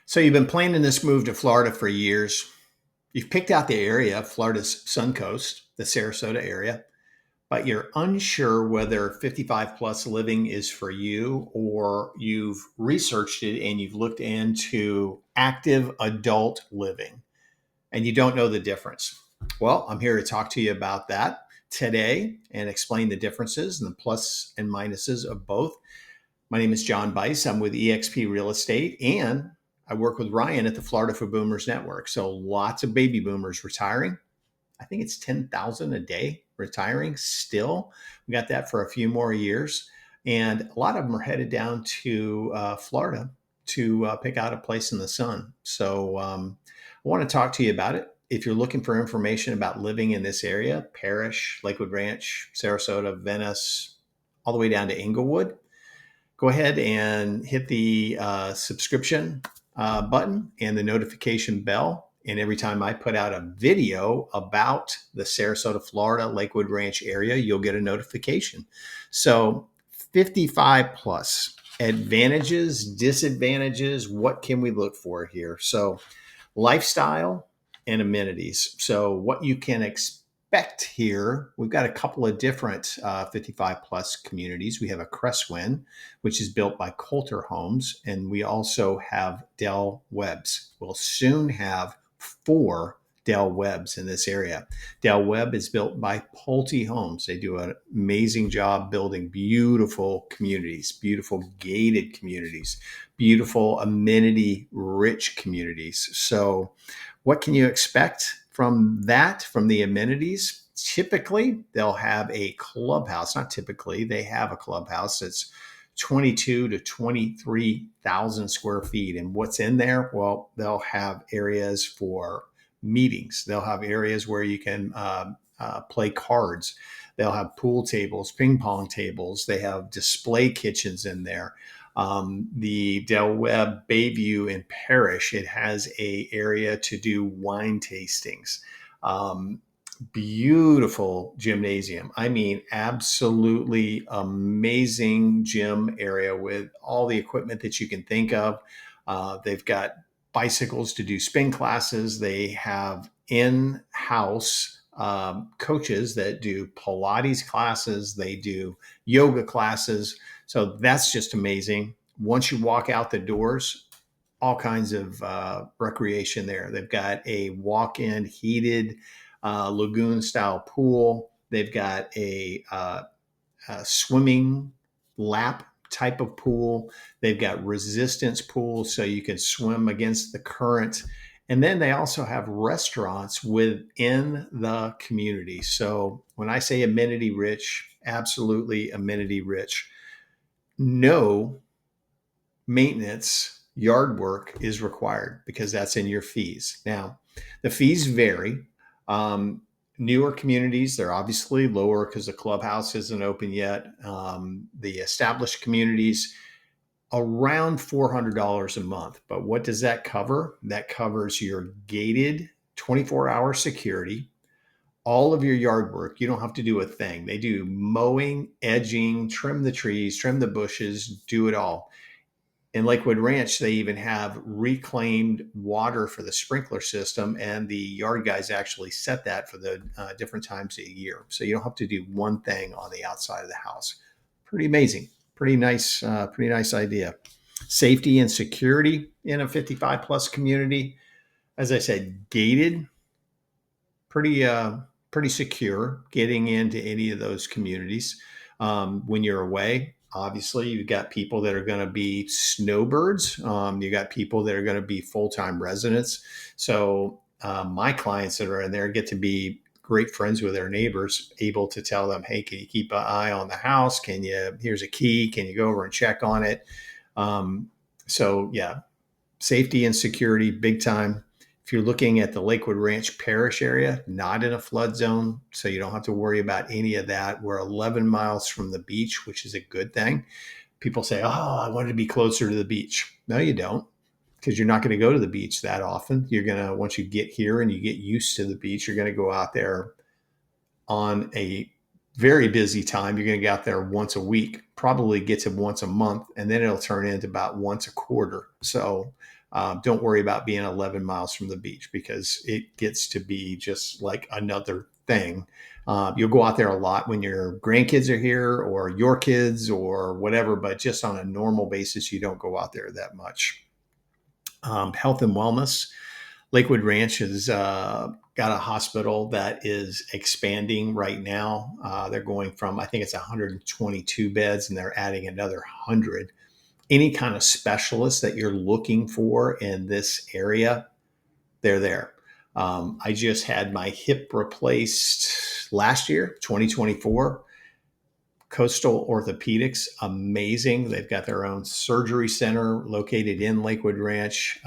So you've been planning this move to Florida for years. You've picked out the area, Florida's Sun Coast, the Sarasota area, but you're unsure whether 55 plus living is for you, or you've researched it and you've looked into active adult living and you don't know the difference. Well, I'm here to talk to you about that today and explain the differences and the plus and minuses of both. My name is John Bice. I'm with eXp Real Estate, and I work with Ryan at the Florida for Boomers Network. So lots of baby boomers retiring. I think it's 10,000 a day retiring still. We got that for a few more years. And a lot of them are headed down to Florida to pick out a place in the sun. So I want to talk to you about it. If you're looking for information about living in this area, Parrish, Lakewood Ranch, Sarasota, Venice, all the way down to Inglewood, go ahead and hit the subscription button and the notification bell. And every time I put out a video about the Sarasota, Florida, Lakewood Ranch area, you'll get a notification. So 55 plus advantages, disadvantages, what can we look for here? So lifestyle and amenities. So what you can expect here, we've got a couple of different 55 plus communities. We have a Crestwind, which is built by Coulter Homes, and we also have Del Webb's. We'll soon have 4 Del Webb's in this area. Del Webb is built by Pulte Homes. They do an amazing job building beautiful communities, beautiful gated communities, beautiful amenity rich communities. So what can you expect from that, from the amenities? Typically, they'll have a clubhouse. Not typically, they have a clubhouse that's 22 to 23,000 square feet. And what's in there? Well, they'll have areas for meetings. They'll have areas where you can play cards. They'll have pool tables, ping pong tables. They have display kitchens in there. The Del Webb Bayview in Parrish, it has a area to do wine tastings. Beautiful gymnasium. I mean, absolutely amazing gym area with all the equipment that you can think of. They've got bicycles to do spin classes. They have in-house coaches that do Pilates classes. They do yoga classes. So that's just amazing. Once you walk out the doors, all kinds of recreation there. They've got a walk-in heated lagoon style pool. They've got a swimming lap type of pool. They've got resistance pools so you can swim against the current. And then they also have restaurants within the community. So when I say amenity rich, absolutely amenity rich. No maintenance, yard work is required because that's in your fees. Now, the fees vary. Newer communities, they're obviously lower because the clubhouse isn't open yet. The established communities, around $400 a month. But what does that cover? That covers your gated 24-hour security, all of your yard work. You don't have to do a thing. They do mowing, edging, trim the trees, trim the bushes, do it all. In Lakewood Ranch, they even have reclaimed water for the sprinkler system, and the yard guys actually set that for the different times a year. So you don't have to do one thing on the outside of the house. Pretty amazing. Pretty nice idea. Safety and security in a 55 plus community. As I said, gated, pretty secure getting into any of those communities. When you're away, obviously you've got people that are going to be snowbirds. You got people that are going to be full-time residents. So my clients that are in there get to be great friends with their neighbors, able to tell them, hey, can you keep an eye on the house? Here's a key. Can you go over and check on it? So yeah, safety and security, big time. If you're looking at the Lakewood Ranch Parish area, not in a flood zone, so you don't have to worry about any of that. We're 11 miles from the beach, which is a good thing. People say, oh, I wanted to be closer to the beach. No, you don't, because you're not going to go to the beach that often. You're going to, once you get here and you get used to the beach, you're going to go out there on a very busy time, you're going to get out there once a week, probably get to once a month, and then it'll turn into about once a quarter. So don't worry about being 11 miles from the beach, because it gets to be just like another thing. You'll go out there a lot when your grandkids are here or your kids or whatever, but just on a normal basis, you don't go out there that much. Health and wellness. Lakewood Ranch has got a hospital that is expanding right now. They're going from, I think it's 122 beds, and they're adding another 100. Any kind of specialist that you're looking for in this area, they're there. I just had my hip replaced last year, 2024. Coastal Orthopedics, amazing. They've got their own surgery center located in Lakewood Ranch.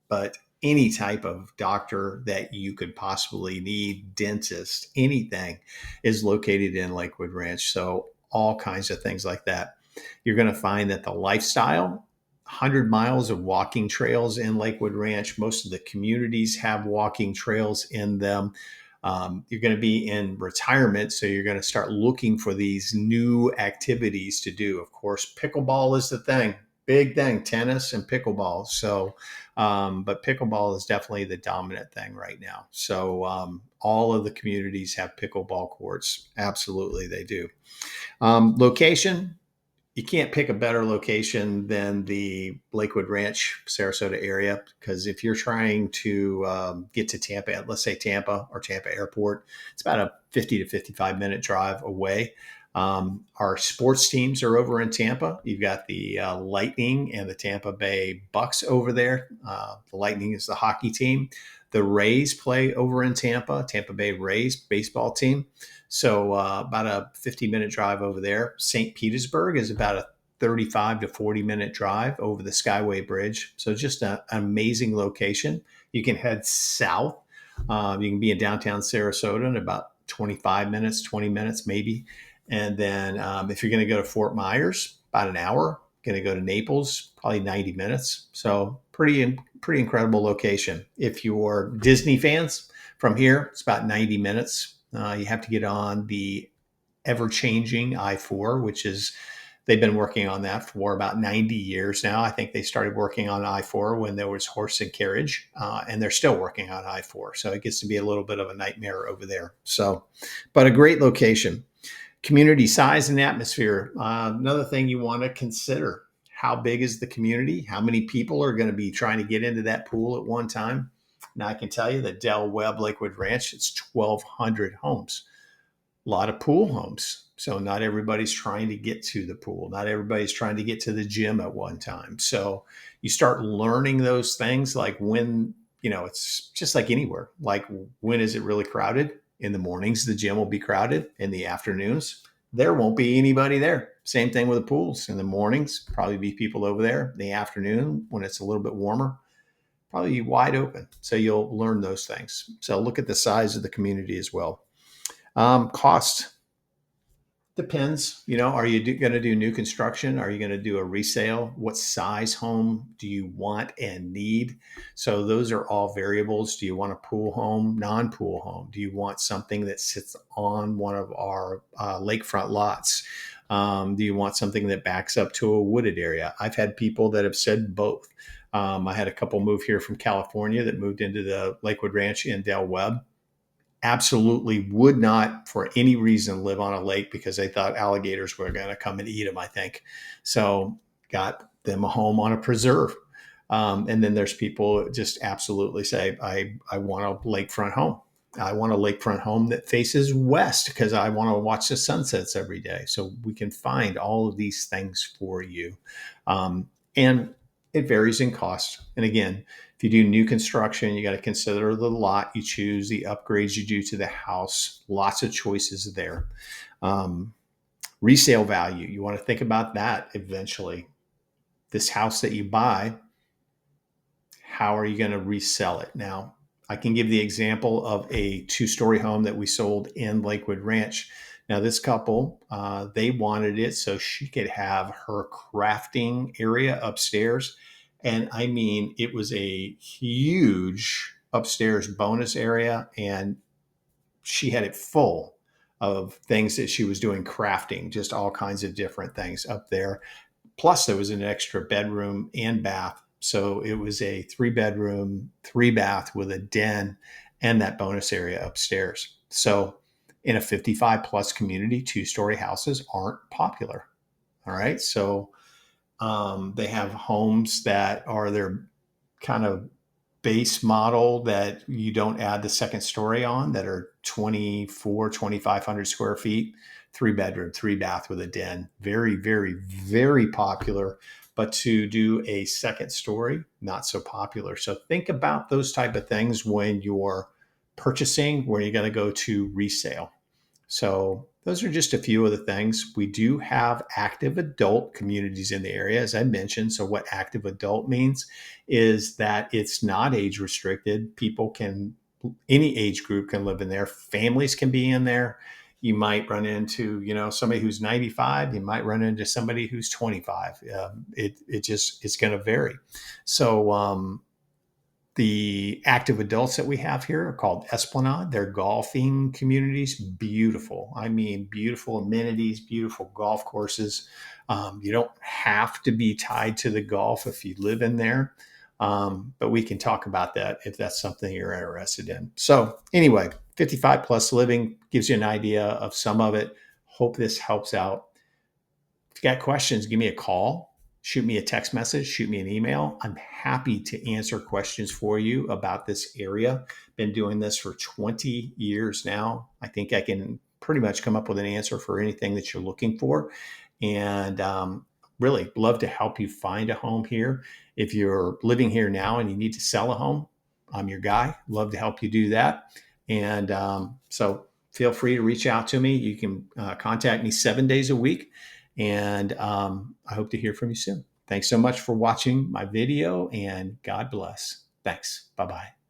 But any type of doctor that you could possibly need, dentist, anything is located in Lakewood Ranch. So all kinds of things like that. You're going to find that the lifestyle, 100 miles of walking trails in Lakewood Ranch. Most of the communities have walking trails in them. You're going to be in retirement, so you're going to start looking for these new activities to do. Of course, pickleball is the thing, big thing, tennis and pickleball. So, but pickleball is definitely the dominant thing right now. So all of the communities have pickleball courts. Absolutely, they do. Location. You can't pick a better location than the Lakewood Ranch, Sarasota area, because if you're trying to get to Tampa, let's say Tampa or Tampa Airport, it's about a 50 to 55-minute drive away. Our sports teams are over in Tampa. You've got the Lightning and the Tampa Bay Bucks over there. The Lightning is the hockey team. The Rays play over in Tampa, Tampa Bay Rays baseball team. So about a 50-minute drive over there. St. Petersburg is about a 35 to 40-minute drive over the Skyway Bridge. So just an amazing location. You can head south. You can be in downtown Sarasota in about 25 minutes, 20 minutes maybe. And then if you're going to go to Fort Myers, about an hour. Going to go to Naples, probably 90 minutes. So pretty incredible location. If you're Disney fans, from here, it's about 90 minutes. You have to get on the ever-changing I-4, which is, they've been working on that for about 90 years now. I think they started working on I-4 when there was horse and carriage, and they're still working on I-4. So it gets to be a little bit of a nightmare over there. So, but a great location. Community size and atmosphere. Another thing you want to consider. How big is the community? How many people are going to be trying to get into that pool at one time? Now, I can tell you that Del Webb Lakewood Ranch, it's 1,200 homes. A lot of pool homes. So not everybody's trying to get to the pool. Not everybody's trying to get to the gym at one time. So you start learning those things, like when, it's just like anywhere. Like, when is it really crowded? In the mornings, the gym will be crowded. In the afternoons, there won't be anybody there. Same thing with the pools. In the mornings, probably be people over there. In the afternoon, when it's a little bit warmer, probably wide open. So you'll learn those things. So look at the size of the community as well. Cost depends. Are you going to do new construction? Are you going to do a resale? What size home do you want and need? So those are all variables. Do you want a pool home, non-pool home? Do you want something that sits on one of our lakefront lots? Do you want something that backs up to a wooded area? I've had people that have said both. I had a couple move here from California that moved into the Lakewood Ranch in Del Webb. Absolutely would not for any reason live on a lake, because they thought alligators were going to come and eat them, I think. So got them a home on a preserve. And then there's people that just absolutely say, I want a lakefront home. I want a lakefront home that faces west because I want to watch the sunsets every day. So we can find all of these things for you. And it varies in cost. And again, if you do new construction, you got to consider the lot you choose, the upgrades you do to the house. Lots of choices there. Resale value. You want to think about that eventually. This house that you buy, how are you going to resell it? Now, I can give the example of a 2-story home that we sold in Lakewood Ranch. Now, this couple, they wanted it so she could have her crafting area upstairs. And I mean, it was a huge upstairs bonus area, and she had it full of things that she was doing, crafting, just all kinds of different things up there. Plus, there was an extra bedroom and bath. So it was a 3 bedroom, 3 bath with a den and that bonus area upstairs. So in a 55 plus community, 2-story houses aren't popular. All right. So they have homes that are their kind of base model that you don't add the second story on, that are 2,500 square feet, 3 bedroom, 3 bath with a den. Very, very, very popular. But to do a second story, not so popular. So think about those type of things when you're purchasing, where you're going to go to resale. So those are just a few of the things. We do have active adult communities in the area, as I mentioned. So what active adult means is that it's not age restricted. People can, any age group can live in there. Families can be in there. You might run into, somebody who's 95. You might run into somebody who's 25. It's going to vary. So the active adults that we have here are called Esplanade. They're golfing communities. Beautiful. I mean, beautiful amenities, beautiful golf courses. You don't have to be tied to the golf if you live in there. But we can talk about that if that's something you're interested in. So anyway, 55 plus living gives you an idea of some of it. Hope this helps out. If you got questions, give me a call, shoot me a text message, shoot me an email. I'm happy to answer questions for you about this area. Been doing this for 20 years now. I think I can pretty much come up with an answer for anything that you're looking for. And really love to help you find a home here. If you're living here now and you need to sell a home, I'm your guy. Love to help you do that. And so feel free to reach out to me. You can contact me 7 days a week. And I hope to hear from you soon. Thanks so much for watching my video, and God bless. Thanks. Bye-bye.